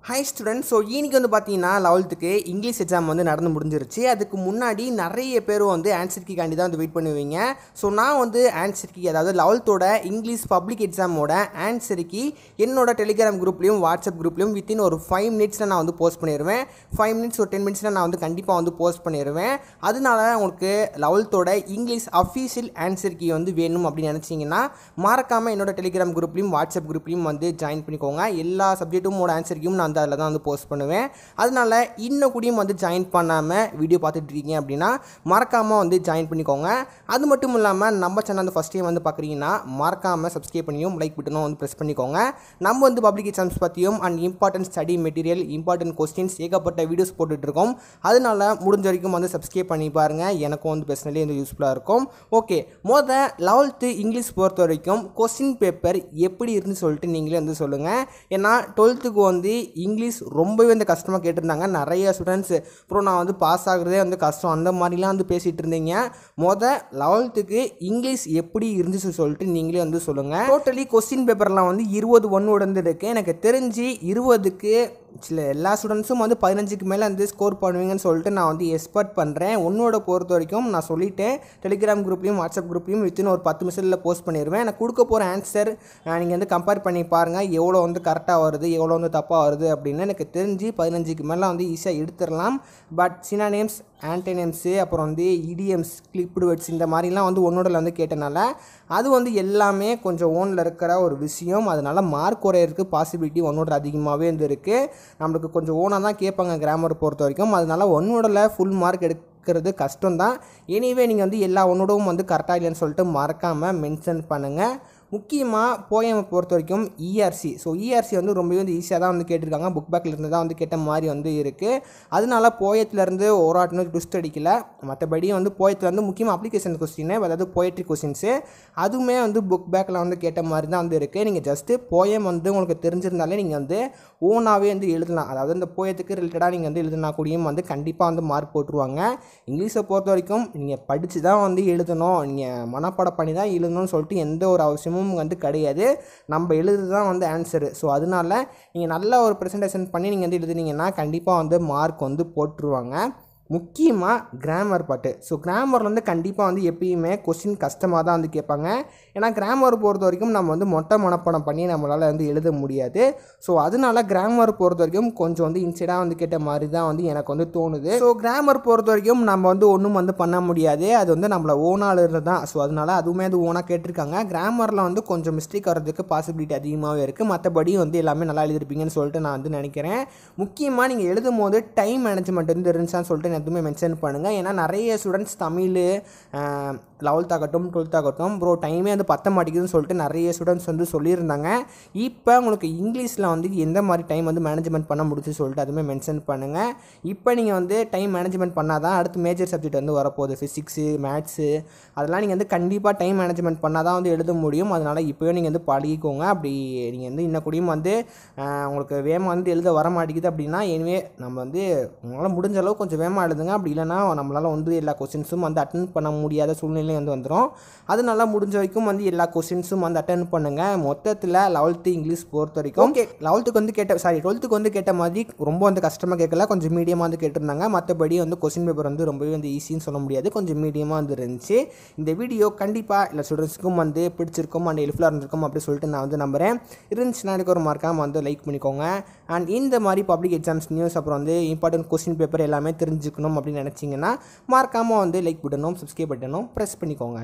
Hi students. So இன்னைக்கு வந்து பார்த்தீங்கன்னா 11th இங்கிலீஷ் எக்ஸாம் வந்து நடந்து முடிஞ்சிருச்சு. அதுக்கு முன்னாடி நிறைய பேர் வந்து ஆன்சர் கீக்காண்டி தான் வந்து வெயிட் பண்ணுவீங்க. ஸோ நான் வந்து ஆன்சர் கீ, அதாவது 11th இங்கிலீஷ் பப்ளிக் எக்ஸாமோட ஆன்சர் கீ என்னோட டெலிகிராம் குரூப்லையும் வாட்ஸ்அப் குரூப்லையும் வித்தின் ஒரு 5 மினிட்ஸில் நான் வந்து போஸ்ட் பண்ணிடுவேன். 5 மினிட்ஸ் ஒரு 10 மினிட்ஸில் நான் வந்து கண்டிப்பாக வந்து போஸ்ட் பண்ணிடுவேன். அதனால உங்களுக்கு 11th English official answer key வந்து வேணும் அப்படின்னு நினச்சிங்கன்னா மறக்காமல் என்னோட டெலிகிராம் குரூப்லையும் வாட்ஸ்அப் குரூப்லையும் வந்து ஜாயின் பண்ணிக்கோங்க. எல்லா சப்ஜெக்ட்டுமோட ஆன்சர் கீயும் நான் அதில் தான் வந்து போஸ்ட் பண்ணுவேன். அதனால இன்னும் கூடயும் வந்து ஜாயின் பண்ணாமல் வீடியோ பார்த்துட்டு இருக்கீங்க அப்படின்னா மறக்காமல் வந்து ஜாயின் பண்ணிக்கோங்க. அது மட்டும் இல்லாமல் நம்ம சேனல் வந்து ஃபஸ்ட் டைம் வந்து பார்க்குறீங்கன்னா மறக்காமல் சப்ஸ்கிரைப் பண்ணியும் லைக் பட்டனும் வந்து ப்ரெஸ் பண்ணிக்கோங்க. நம்ம வந்து பப்ளிக் எக்ஸாம்ஸ் பற்றியும் and important study material, important questions ஏகப்பட்ட வீடியோஸ் போட்டுட்ருக்கோம். அதனால முடிஞ்ச வரைக்கும் வந்து சப்ஸ்கிரைப் பண்ணி பாருங்கள். எனக்கும் வந்து பர்சனலி வந்து யூஸ்ஃபுல்லாக இருக்கும். ஓகே, 11th இங்கிலீஷ் பொறுத்த வரைக்கும் கொஸ்டின் பேப்பர் எப்படி இருந்து சொல்லிட்டு நீங்களே வந்து சொல்லுங்கள். ஏன்னா 12th வந்து இங்கிலீஷ் ரொம்பவே வந்து கஷ்டமாக கேட்டிருந்தாங்க நிறைய ஸ்டூடெண்ட்ஸ். அப்புறம் நான் வந்து பாஸ் ஆகுறதே வந்து கஷ்டம் அந்த மாதிரிலாம் வந்து பேசிகிட்டு இருந்தீங்க. 11th இங்கிலீஷ் எப்படி இருந்துச்சு சொல்லிட்டு நீங்களே வந்து சொல்லுங்கள். டோட்டலி கொஸ்டின் பேப்பர்லாம் வந்து 20 ஒன்னோட இருக்குது. எனக்கு தெரிஞ்சு 20க்கு சில எல்லா ஸ்டூடெண்ட்ஸும் வந்து 15க்கு மேலே வந்து ஸ்கோர் பண்ணுவீங்கன்னு சொல்லிட்டு நான் வந்து எக்ஸ்பெக்ட் பண்ணுறேன். உன்னோட பொறுத்த வரைக்கும் நான் சொல்லிட்டேன், டெலிகிராம் குரூப்லையும் வாட்ஸ்அப் குரூப்லையும் வித்தின் ஒரு 10 நிமிஷத்தில் போஸ்ட் பண்ணிடுவேன். எனக்கு கொடுக்க போகிற ஆன்சர் நீங்கள் வந்து கம்பேர் பண்ணி பாருங்கள், எவ்வளோ வந்து கரெக்டாக வருது எவ்வளோ வந்து தப்பாக வருது அப்படின்னு. எனக்கு தெரிஞ்சு 15க்கு மேலே வந்து ஈஸியாக எடுத்துடலாம். பட் சினானிம்ஸ், ஆன்டனிம்ஸு, அப்புறம் வந்து இடியம்ஸ், கிளிப்டு வேர்ட்ஸ் இந்த மாதிரிலாம் வந்து ஒன்னோடல வந்து கேட்டனால அது வந்து எல்லாமே கொஞ்சம் ஓனில் இருக்கிற ஒரு விஷயம். அதனால் மார்க் குறையிறதுக்கு பாசிபிலிட்டி ஒன்னோட அதிகமாகவே வந்து இருக்குது. நம்மளுக்கு கொஞ்சம் ஓனாக தான் கேட்பாங்க கிராமர் பொறுத்த வரைக்கும். அதனால் ஒன்னோடல ஃபுல் மார்க் எடுக்கிறது கஷ்டம் தான். எனிவே நீங்கள் வந்து எல்லா ஒன்னோடவும் வந்து கரெக்டாக இல்லைன்னு சொல்லிட்டு மறக்காமல் மென்ஷன் பண்ணுங்கள். முக்கியமாக போயம் பொறுத்த வரைக்கும் இஆர்சி. ஸோ இஆர்சி வந்து ரொம்பவே வந்து ஈஸியாக தான் வந்து கேட்டிருக்காங்க. புக் பேக்கில் இருந்து தான் வந்து கேட்ட மாதிரி வந்து இருக்குது. அதனால போயத்துலேருந்து ஒரு ஆட்டினு ட்விஸ்ட் அடிக்கலை. மற்றபடி வந்து போயத்துலேருந்து முக்கியமாக அப்ளிகேஷன் கொஸ்டின், அதாவது போயட்ரி கொஸ்டின்ஸு அதுவுமே வந்து புக் பேக்கில் வந்து கேட்ட மாதிரி தான் வந்து இருக்குது. நீங்கள் ஜஸ்ட்டு போயம் வந்து உங்களுக்கு தெரிஞ்சிருந்தாலே நீங்கள் வந்து ஓனாகவே வந்து எழுதலாம். அதாவது இந்த போயத்துக்கு ரிலேட்டடாக நீங்கள் வந்து எழுதினா கூடயும் வந்து கண்டிப்பாக வந்து மார்க் போட்டுருவாங்க. இங்கிலீஷை பொறுத்த வரைக்கும் நீங்கள் படித்து தான் வந்து எழுதணும், நீங்கள் மனப்பாடம் பண்ணி தான் எழுதணும்னு சொல்லிட்டு எந்த ஒரு அவசியமும் வந்து கிடையாது. நம்ம எழுதுறது தான் வந்து ஆன்சரு. ஸோ அதனால நீங்கள் நல்ல ஒரு ப்ரெசன்டேஷன் பண்ணி நீங்கள் வந்து எழுதுனீங்கன்னா கண்டிப்பாக வந்து மார்க் வந்து போட்டுருவாங்க. முக்கியமாக கிராமர் பாட்டு. ஸோ கிராமரில் வந்து கண்டிப்பாக வந்து எப்பயுமே கொஸ்டின் கஷ்டமாக தான் வந்து கேட்பாங்க. ஏன்னா கிராமர் பொறுத்த வரைக்கும் நம்ம வந்து மொட்டை மனப்பாடம் பண்ணி நம்மளால் வந்து எழுத முடியாது. ஸோ அதனால கிராமர் பொறுத்த வரைக்கும் கொஞ்சம் வந்து இன்சைடாக வந்து கேட்ட மாதிரி தான் வந்து எனக்கு வந்து தோணுது. ஸோ கிராமர் பொறுத்த வரைக்கும் நம்ம வந்து ஒன்றும் வந்து பண்ண முடியாது, அது வந்து நம்மளை ஓனாக எழுதுறது தான். ஸோ அதனால அதுவுமே அது ஓனாக கேட்டிருக்காங்க. கிராமரில் வந்து கொஞ்சம் மிஸ்டேக் வர்றதுக்கு பாசிபிலிட்டி அதிகமாகவே இருக்குது. மற்றபடி வந்து எல்லாமே நல்லா எழுதிருப்பீங்கன்னு சொல்லிட்டு நான் வந்து நினைக்கிறேன். முக்கியமாக நீங்கள் எழுதும் போது டைம் மேனேஜ்மெண்ட் வந்து இருந்துச்சான்னு சொல்லிட்டு எதுவுமே மென்ஷன் பண்ணுங்கள். ஏன்னா நிறைய ஸ்டூடெண்ட்ஸ் தமிழ் 11th ஆகட்டும் 12th ஆகட்டும் ப்ரோ டைமே வந்து பத்த மாட்டேங்குதுன்னு சொல்லிட்டு நிறைய ஸ்டூடெண்ட்ஸ் வந்து சொல்லியிருந்தாங்க. இப்போ உங்களுக்கு இங்கிலீஷில் வந்து எந்த மாதிரி டைம் வந்து மேனேஜ்மெண்ட் பண்ண முடிச்சுன்னு சொல்லிட்டு அதுவுமே மென்ஷன் பண்ணுங்கள். இப்போ நீங்கள் வந்து டைம் மேனேஜ்மெண்ட் பண்ணால் தான் அடுத்து மேஜர் சப்ஜெக்ட் வந்து வரப்போகுது. ஃபிசிக்ஸு, மேத்ஸு அதெல்லாம் நீங்கள் வந்து கண்டிப்பாக டைம் மேனேஜ்மெண்ட் பண்ணால் தான் வந்து எழுத முடியும். அதனால் இப்போவே நீங்கள் வந்து பழகிக்கோங்க. அப்படி நீங்கள் வந்து இன்னும் கூடயும் வந்து உங்களுக்கு வேகமாக வந்து எழுத வர மாட்டேங்குது அப்படின்னா எனிவே நம்ம வந்து உங்களால் முடிஞ்ச அளவு கொஞ்சம் வேகமாக எழுதுங்க. அப்படி இல்லைனா நம்மளால் வந்து எல்லா கொஸ்டின்ஸும் வந்து அட்டன் பண்ண முடியாத சூழ்நிலை வந்து வந்துடும். அதனால முடிஞ்ச வரைக்கும் வந்து எல்லா கொஸ்டின்ஸும் வந்து அட்டன் பண்ணுங்கள். மொத்தத்தில் 11th இங்கிலீஷ் பொறுத்த வரைக்கும் ஓகே 11th வந்து கேட்ட 12th வந்து கேட்ட மாதிரி ரொம்ப வந்து கஷ்டமாக கேட்கல, கொஞ்சம் மீடியமாக வந்து கேட்டிருந்தாங்க. மற்றபடி வந்து கொஸ்டின் பேப்பர் வந்து ரொம்பவே வந்து ஈஸின்னு சொல்ல முடியாது, கொஞ்சம் மீடியமாக வந்து இருந்துச்சு. இந்த வீடியோ கண்டிப்பாக எல்லா ஸ்டூடெண்ட்ஸுக்கும் வந்து பிடிச்சிருக்கும் அண்ட் ஹெல்ப்ஃபுல்லாக இருந்திருக்கும் அப்படி சொல்லிட்டு நான் வந்து நம்புகிறேன். இருந்துச்சுன்னா எனக்கு ஒரு மறக்காமல் வந்து லைக் பண்ணிக்கோங்க. அண்ட் இந்த மாதிரி பப்ளிக் எக்ஸாம்ஸ் நியூஸ் அப்புறம் வந்து இம்பார்ட்டன்ட் கொஸ்டின் பேப்பர் எல்லாமே தெரிஞ்சுக்கணும் அப்படின்னு நினச்சிங்கன்னா மறக்காமல் வந்து லைக் பட்டனும் சப்ஸ்கிரைப் பட்டனும் ப்ரெஸ் பண்ணிக்கோங்க.